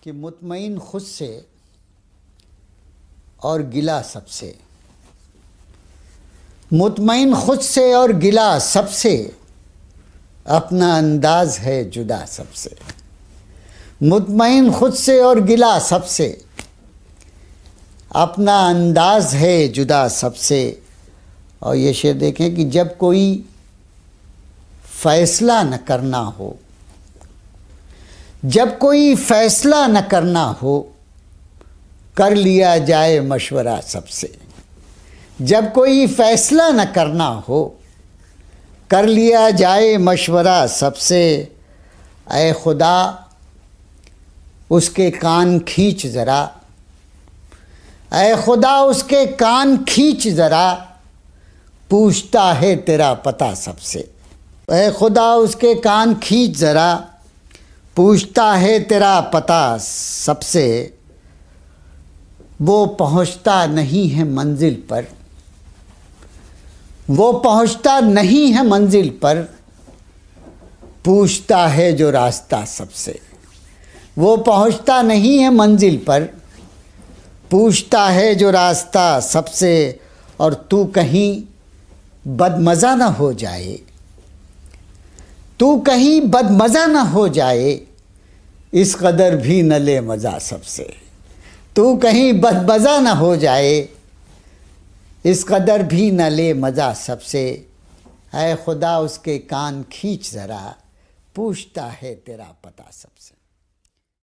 कि मुतमईन खुद से और गिला सबसे। मुतमईन खुद से और गिला सबसे, अपना अंदाज है जुदा सबसे। मुतमईन खुद से और गिला सबसे, अपना अंदाज है जुदा सबसे। और ये शेर देखें कि जब कोई फैसला न करना हो, जब कोई फैसला न करना हो, कर लिया जाए मशवरा सबसे। जब कोई फैसला न करना हो, कर लिया जाए मशवरा सबसे। ऐ खुदा उसके कान खींच ज़रा, ऐ खुदा उसके कान खींच ज़रा, पूछता है तेरा पता सबसे। ऐ खुदा उसके कान खींच ज़रा, पूछता है तेरा पता सबसे। वो पहुँचता नहीं है मंजिल पर, वो पहुँचता नहीं है मंजिल पर, पूछता है जो रास्ता सबसे। वो पहुँचता नहीं है मंजिल पर, पूछता है जो रास्ता सबसे। और तू कहीं बदमज़ा न हो जाए, तू कहीं बदमज़ा न हो जाए, इस कदर भी न ले मज़ा सबसे। तू कहीं बदमज़ा न हो जाए, इस कदर भी न ले मज़ा सबसे। है खुदा उसके कान खींच ज़रा, पूछता है तेरा पता सबसे।